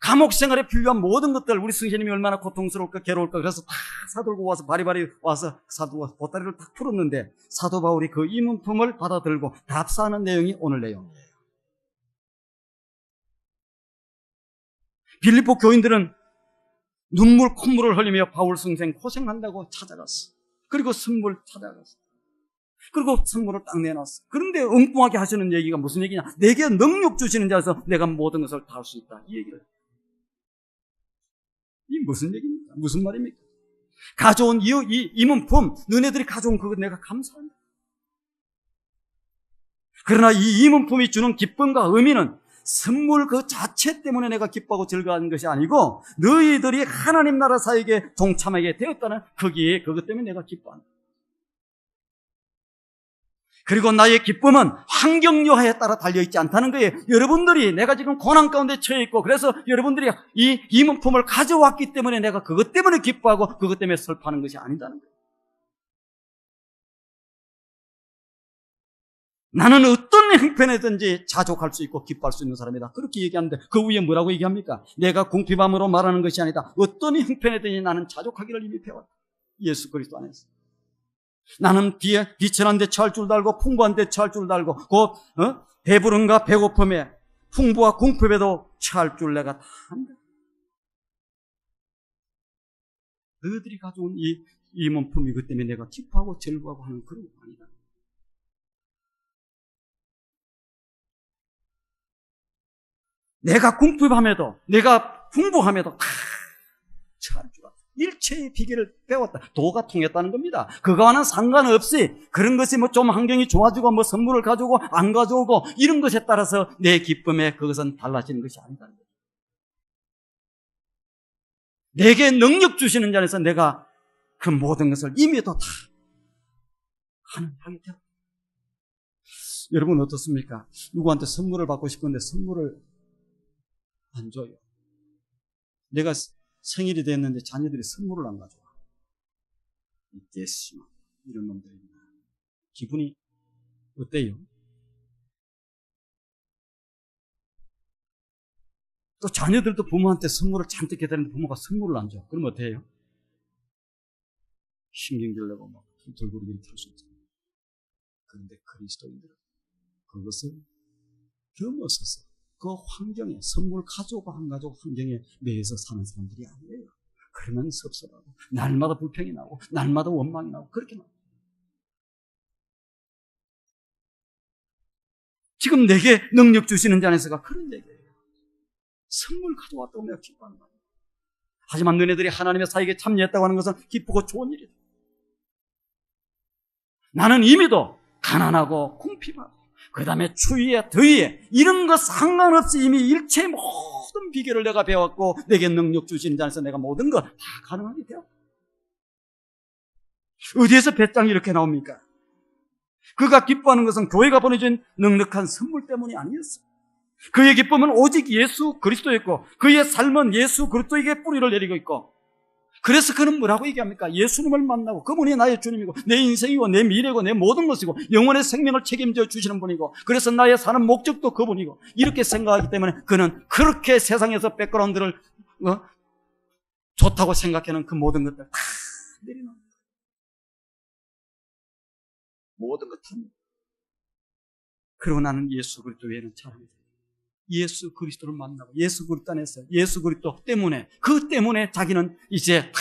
감옥 생활에 필요한 모든 것들, 우리 선생님이 얼마나 고통스러울까 괴로울까 그래서 다 사들고 와서 바리바리 와서 사두고 보따리를 딱 풀었는데 사도 바울이 그 이문품을 받아들고 답사하는 내용이 오늘 내용이에요. 빌립보 교인들은 눈물 콧물을 흘리며 바울 선생 고생한다고 찾아갔어. 그리고 선물 찾아갔어. 그리고 선물을 딱 내놨어. 그런데 엉뚱하게 하시는 얘기가 무슨 얘기냐? 내게 능력 주시는 자에서 내가 모든 것을 다 할 수 있다. 이 얘기를. 이 무슨 얘기입니까? 무슨 말입니까? 가져온 이 문품, 너네들이 가져온 그거 내가 감사한다. 그러나 이 문품이 주는 기쁨과 의미는 선물 그 자체 때문에 내가 기뻐하고 즐거워하는 것이 아니고 너희들이 하나님 나라 사역에 동참하게 되었다는 거기에 그것 때문에 내가 기뻐한다. 그리고 나의 기쁨은 환경 여하에 따라 달려있지 않다는 거예요. 여러분들이 내가 지금 고난 가운데 처해 있고 그래서 여러분들이 이 문품을 가져왔기 때문에 내가 그것 때문에 기뻐하고 그것 때문에 슬퍼하는 것이 아니다는 거예요. 나는 어떤 형편이든지 자족할 수 있고 기뻐할 수 있는 사람이다. 그렇게 얘기하는데 그 위에 뭐라고 얘기합니까? 내가 궁핍함으로 말하는 것이 아니다. 어떤 형편이든지 나는 자족하기를 이미 배웠다. 예수 그리스도 안에서. 나는 비천한 데 처할 줄도 알고 풍부한 데 처할 줄도 알고 배부름과 배고픔에 풍부와 궁핍에도 처할 줄 내가 다 안다. 너희들이 가져온 이 문품 이것 때문에 내가 기뻐하고 즐거워하고 하는 그런 거 아니다. 내가 궁핍함에도 내가 풍부함에도 다 처할 줄 알고 일체의 비결을 배웠다. 도가 통했다는 겁니다. 그거와는 상관없이 그런 것이 뭐 좀 환경이 좋아지고 뭐 선물을 가져오고 안 가져오고 이런 것에 따라서 내 기쁨에 그것은 달라지는 것이 아니다는 거예요. 내게 능력 주시는 자에서 내가 그 모든 것을 이미도 다 가능하게 되었다. 여러분 어떻습니까? 누구한테 선물을 받고 싶은데 선물을 안 줘요. 내가 생일이 됐는데 자녀들이 선물을 안 가져와. 이때시마 이런 놈들입니다. 기분이 어때요? 또 자녀들도 부모한테 선물을 잔뜩 해드리는데 부모가 선물을 안 줘. 그럼 어때요? 신경질 내고 막 돌고리를 틀 수 있잖아요. 그런데 그리스도인들은 그것을 넘어서서 그 환경에 선물 가져오고 안 가져오고 환경에 매여서 사는 사람들이 아니에요. 그러면 섭섭하고 날마다 불평이 나고 날마다 원망이 나고 그렇게 나와요. 지금 내게 능력 주시는 자 안에서가 그런 얘기예요. 선물 가져왔다고 내가 기뻐하는 거예요. 하지만 너네들이 하나님의 사역에 참여했다고 하는 것은 기쁘고 좋은 일이다. 나는 이미도 가난하고 궁핍하고 그 다음에 추위에 더위에 이런 것 상관없이 이미 일체의 모든 비결을 내가 배웠고 내게 능력 주시는 자에서 내가 모든 것 다 가능하게 되었다. 어디에서 배짱이 이렇게 나옵니까? 그가 기뻐하는 것은 교회가 보내준 넉넉한 선물 때문이 아니었어요. 그의 기쁨은 오직 예수 그리스도였고 그의 삶은 예수 그리스도에게 뿌리를 내리고 있고 그래서 그는 뭐라고 얘기합니까? 예수님을 만나고 그분이 나의 주님이고 내 인생이고 내 미래고 내 모든 것이고 영원의 생명을 책임져 주시는 분이고 그래서 나의 사는 목적도 그분이고 이렇게 생각하기 때문에 그는 그렇게 세상에서 백그라운드를 좋다고 생각하는 그 모든 것들 다 내려놓는 거예요. 모든 것 다. 그러고 나는 예수 그리스도 외에는 잘 안 돼요. 예수 그리스도를 만나고 예수 그리스도 안에서 예수 그리스도 때문에 그 때문에 자기는 이제 다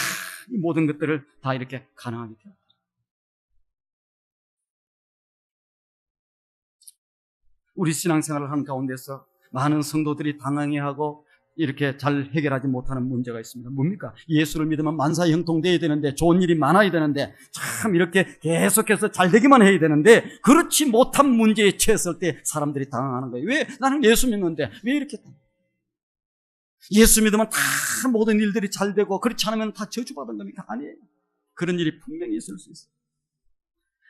모든 것들을 다 이렇게 가능하게 돼요. 우리 신앙생활을 하는 가운데서 많은 성도들이 당황해하고 이렇게 잘 해결하지 못하는 문제가 있습니다. 뭡니까? 예수를 믿으면 만사형통돼야 되는데, 좋은 일이 많아야 되는데, 참 이렇게 계속해서 잘 되기만 해야 되는데, 그렇지 못한 문제에 처했을 때 사람들이 당황하는 거예요. 왜? 나는 예수 믿는데 왜 이렇게 예수 믿으면 다 모든 일들이 잘 되고, 그렇지 않으면 다 저주받은 겁니까? 아니에요. 그런 일이 분명히 있을 수 있어요.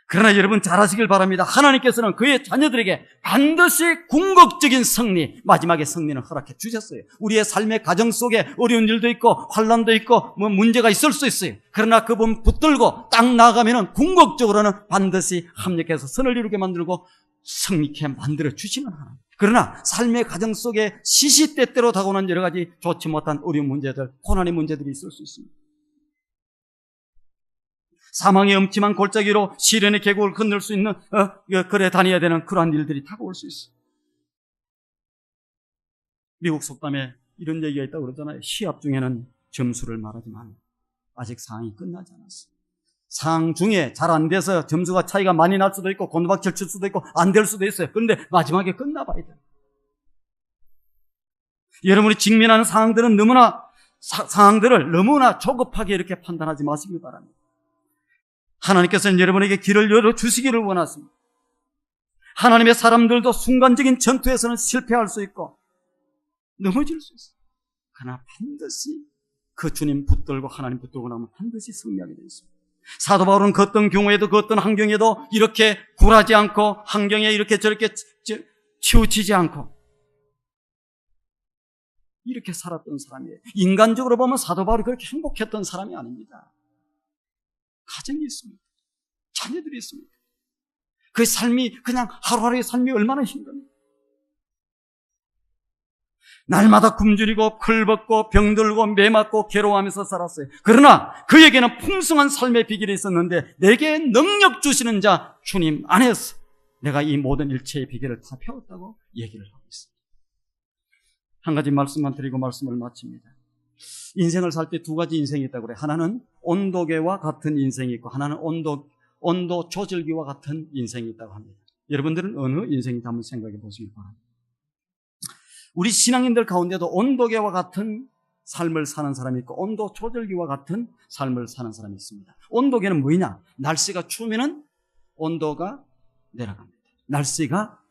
그러나 여러분 잘 아시길 바랍니다. 하나님께서는 그의 자녀들에게 반드시 궁극적인 승리, 마지막에 승리는 허락해 주셨어요. 우리의 삶의 가정 속에 어려운 일도 있고 환난도 있고 문제가 있을 수 있어요. 그러나 그분 붙들고 딱 나가면은 궁극적으로는 반드시 합력해서 선을 이루게 만들고 승리케 만들어 주시는 하나님. 그러나 삶의 가정 속에 시시때때로 다가오는 여러 가지 좋지 못한 어려운 문제들, 고난의 문제들이 있을 수 있습니다. 사망의 엄침한 골짜기로 시련의 계곡을 건널 수 있는 그래 다녀야 되는 그러한 일들이 다가올 수 있어요. 미국 속담에 이런 얘기가 있다고 그러잖아요. 시합 중에는 점수를 말하지만 아직 상황이 끝나지 않았어요. 상황 중에 잘 안 돼서 점수가 차이가 많이 날 수도 있고 곤두박질 칠 수도 있고 안 될 수도 있어요. 그런데 마지막에 끝나봐야 돼요. 여러분이 직면하는 상황들은 상황들을 너무나 조급하게 이렇게 판단하지 마시길 바랍니다. 하나님께서는 여러분에게 길을 열어주시기를 원하십니다. 하나님의 사람들도 순간적인 전투에서는 실패할 수 있고 넘어질 수 있어요. 그러나 반드시 그 주님 붙들고 하나님 붙들고 나면 반드시 승리하게 되어 있습니다. 사도 바울은 그 어떤 경우에도 그 어떤 환경에도 이렇게 굴하지 않고 환경에 이렇게 저렇게 치우치지 않고 이렇게 살았던 사람이에요. 인간적으로 보면 사도 바울이 그렇게 행복했던 사람이 아닙니다. 가정이 있습니다. 자녀들이 있습니다. 그 삶이 그냥 하루하루의 삶이 얼마나 힘듭니까? 날마다 굶주리고 풀벗고 병들고 매맞고 괴로워하면서 살았어요. 그러나 그에게는 풍성한 삶의 비결이 있었는데 내게 능력 주시는 자 주님 안에서 내가 이 모든 일체의 비결을 다 배웠다고 얘기를 하고 있습니다. 한 가지 말씀만 드리고 말씀을 마칩니다. 인생을 살 때 두 가지 인생이 있다고 그래요. 하나는 온도계와 같은 인생이 있고 하나는 온도 조절기와 같은 인생이 있다고 합니다. 여러분들은 어느 인생인지 한번 생각해 보시기 바랍니다. 우리 신앙인들 가운데도 온도계와 같은 삶을 사는 사람이 있고 온도 조절기와 같은 삶을 사는 사람이 있습니다. 온도계는 뭐냐? 날씨가 추우면은 온도가 내려갑니다. 날씨가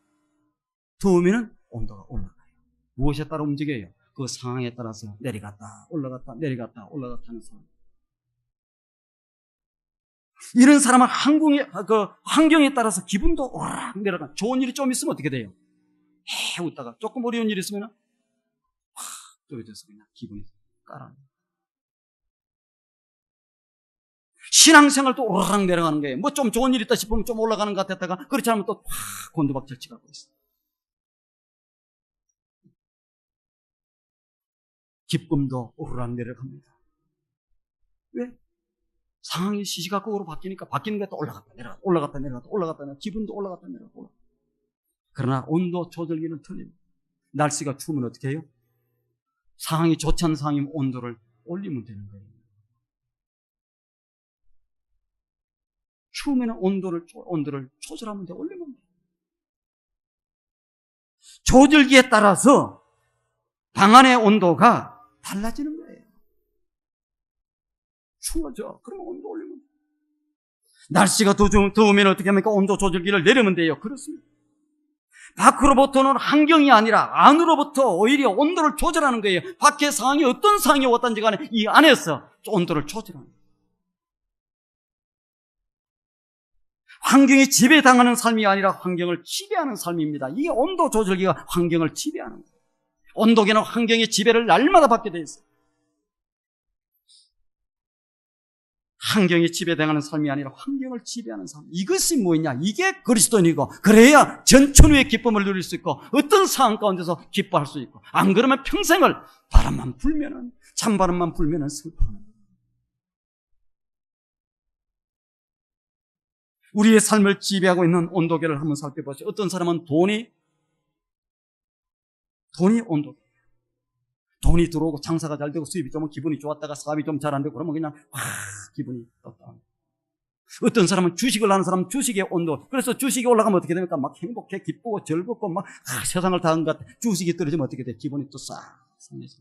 더우면은 온도가 올라가요. 무엇에 따라 움직여요? 그 상황에 따라서 내려갔다 올라갔다 내려갔다 올라갔다 하는 사람. 이런 사람은 환경에 따라서 기분도 오락 내려가. 좋은 일이 좀 있으면 어떻게 돼요? 웃다가 조금 어려운 일이 있으면 확 떨어져서 그냥 기분이 깔아요. 신앙생활도 오락 내려가는 거예요. 뭐 좀 좋은 일 있다 싶으면 좀 올라가는 것 같았다가 그렇지 않으면 또 확 곤두박질 치고 있어요. 기쁨도 오르락 내려갑니다. 왜? 상황이 시시각각으로 바뀌니까 바뀌는 게 또 올라갔다 내려갔다 올라갔다 내려갔다 올라갔다 내려갔다 기분도 올라갔다 내려갔다. 그러나 온도 조절기는 틀립니다. 날씨가 추우면 어떻게 해요? 상황이 좋지 않은 상황이면 온도를 올리면 되는 거예요. 추우면 온도를 조절하면 돼. 올리면 돼. 조절기에 따라서 방 안의 온도가 달라지는 거예요. 추워져. 그러면 온도 올리면 돼요. 날씨가 더우면 어떻게 합니까? 온도 조절기를 내리면 돼요. 그렇습니다. 밖으로부터는 환경이 아니라 안으로부터 오히려 온도를 조절하는 거예요. 밖의 상황이 어떤 상황이 왔든지 간에 이 안에서 온도를 조절하는 거예요. 환경이 지배당하는 삶이 아니라 환경을 지배하는 삶입니다. 이게 온도 조절기가 환경을 지배하는 거예요. 온도계는 환경의 지배를 날마다 받게 되어 있어요. 환경에 지배당하는 삶이 아니라 환경을 지배하는 삶. 이것이 뭐냐? 이게 그리스도인이고 그래야 전천후의 기쁨을 누릴 수 있고 어떤 상황 가운데서 기뻐할 수 있고 안 그러면 평생을 바람만 불면은 찬바람만 불면은 슬퍼하는 거예요. 우리의 삶을 지배하고 있는 온도계를 한번 살펴보세요. 어떤 사람은 돈이 온도계. 돈이 들어오고 장사가 잘 되고 수입이 좀 기분이 좋았다가 사업이 좀 잘 안 되고 그러면 그냥 기분이 떴다. 어떤 사람은 주식을 하는 사람은 주식의 온도. 그래서 주식이 올라가면 어떻게 됩니까? 막 행복해, 기쁘고 즐겁고 막 세상을 다 한 것 같아. 주식이 떨어지면 어떻게 돼? 기분이 또 싹 상해져.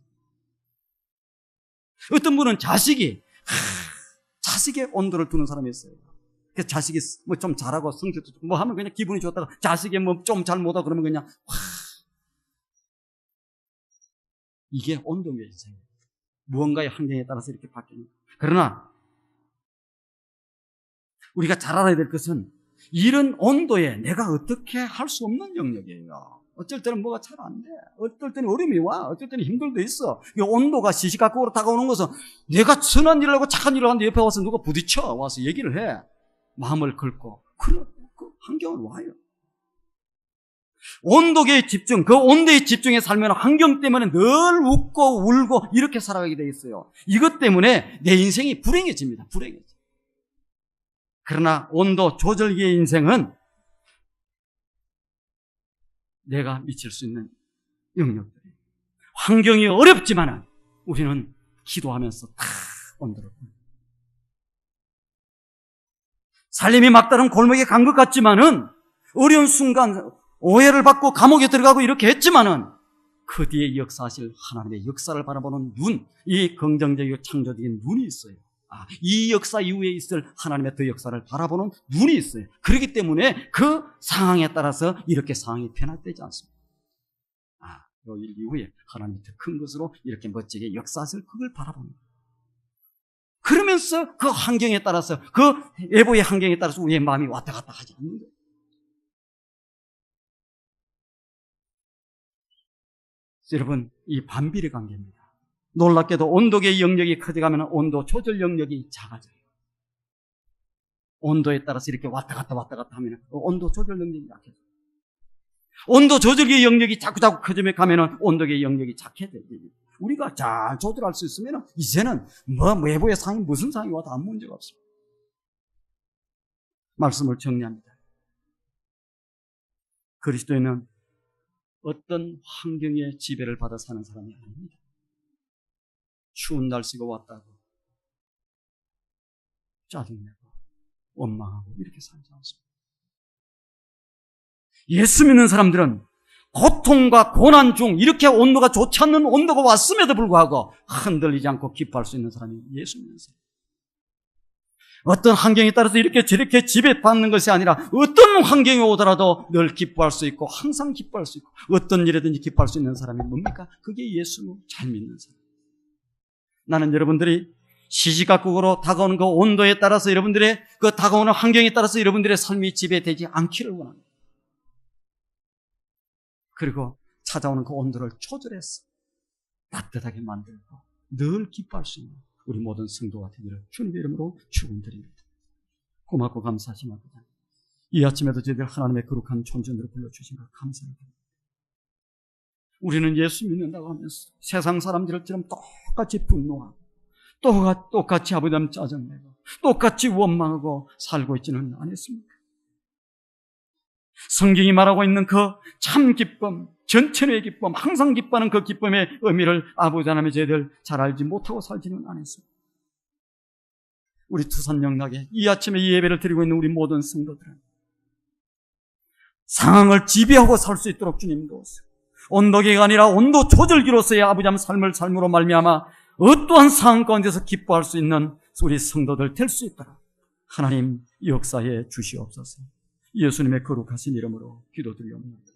어떤 분은 자식의 온도를 두는 사람이 있어요. 그래서 자식이 뭐 좀 잘하고 성격도 뭐 하면 그냥 기분이 좋다가 자식이 뭐 좀 잘 못하고 그러면 그냥 이게 온도의 인생. 무언가의 환경에 따라서 이렇게 바뀌는 거예요. 그러나 우리가 잘 알아야 될 것은 이런 온도에 내가 어떻게 할 수 없는 영역이에요. 어쩔 때는 뭐가 잘 안 돼. 어떨 때는 어려움이 와. 어쩔 때는 힘들도 있어. 이 온도가 시시각각으로 다가오는 것은 내가 선한 일을 하고 착한 일을 하는데 옆에 와서 누가 부딪혀 와서 얘기를 해. 마음을 긁고. 그래, 그 환경은 와요. 온도계에 집중, 그 온도에 집중해 살면 환경 때문에 늘 웃고 울고 이렇게 살아가게 돼 있어요. 이것 때문에 내 인생이 불행해집니다. 불행해져. 그러나 온도 조절기의 인생은 내가 미칠 수 있는 영역들이에요. 환경이 어렵지만 우리는 기도하면서 다 온도를 살림이 막다른 골목에 간 것 같지만은 어려운 순간 오해를 받고 감옥에 들어가고 이렇게 했지만은 그 뒤에 역사하실 하나님의 역사를 바라보는 눈, 이 긍정적이고 창조적인 눈이 있어요. 이 역사 이후에 있을 하나님의 그 역사를 바라보는 눈이 있어요. 그렇기 때문에 그 상황에 따라서 이렇게 상황이 변화되지 않습니다. 이 이후에 하나님이 더 큰 것으로 이렇게 멋지게 역사하실 그걸 바라보는 거예요. 그러면서 그 환경에 따라서 그 외부의 환경에 따라서 우리의 마음이 왔다 갔다 하지 않는 거예요. 여러분, 이 반비례 관계입니다. 놀랍게도 온도계의 영역이 커져가면 온도 조절 영역이 작아져요. 온도에 따라서 이렇게 왔다 갔다 하면 온도 조절 영역이 약해져요. 온도 조절기의 영역이 자꾸 커져가면 온도계의 영역이 작해져요. 우리가 잘 조절할 수 있으면 이제는 뭐 외부의 상황이 무슨 상황이 와도 아무 문제가 없습니다. 말씀을 정리합니다. 그리스도인은 어떤 환경의 지배를 받아 사는 사람이 아닙니다. 추운 날씨가 왔다고 짜증내고 원망하고 이렇게 살지 않습니다. 예수 믿는 사람들은 고통과 고난 중 이렇게 온도가 좋지 않는 온도가 왔음에도 불구하고 흔들리지 않고 기뻐할 수 있는 사람이 예수 믿는 사람. 어떤 환경에 따라서 이렇게 저렇게 지배받는 것이 아니라 어떤 환경이 오더라도 늘 기뻐할 수 있고 항상 기뻐할 수 있고 어떤 일에든지 기뻐할 수 있는 사람이 뭡니까? 그게 예수 잘 믿는 사람. 나는 여러분들이 시시각각으로 다가오는 그 온도에 따라서 여러분들의 그 다가오는 환경에 따라서 여러분들의 삶이 지배되지 않기를 원합니다. 그리고 찾아오는 그 온도를 조절해서 따뜻하게 만들고 늘 기뻐할 수 있는 우리 모든 성도가 되기를 주님의 이름으로 축원드립니다. 고맙고 감사하십니다. 이 아침에도 저희들 하나님의 거룩한 존재로 불러주신 것 감사합니다. 우리는 예수 믿는다고 하면서 세상 사람들처럼 똑같이 분노하고 똑같이 아버지님 짜증내고 똑같이 원망하고 살고 있지는 않았습니까? 성경이 말하고 있는 그 참 기쁨, 전천의 기쁨, 항상 기뻐하는 그 기쁨의 의미를 아버지 하나님의 저희들 잘 알지 못하고 살지는 않았습니다. 우리 투산영락에 이 아침에 이 예배를 드리고 있는 우리 모든 성도들은 상황을 지배하고 살 수 있도록 주님 도우소서. 온도계가 아니라 온도 조절기로서의 아버지 하나님의 삶을 삶으로 말미암아 어떠한 상황 가운데서 기뻐할 수 있는 우리 성도들 될 수 있도록 하나님 역사에 주시옵소서. 예수님의 거룩하신 이름으로 기도드리옵나이다.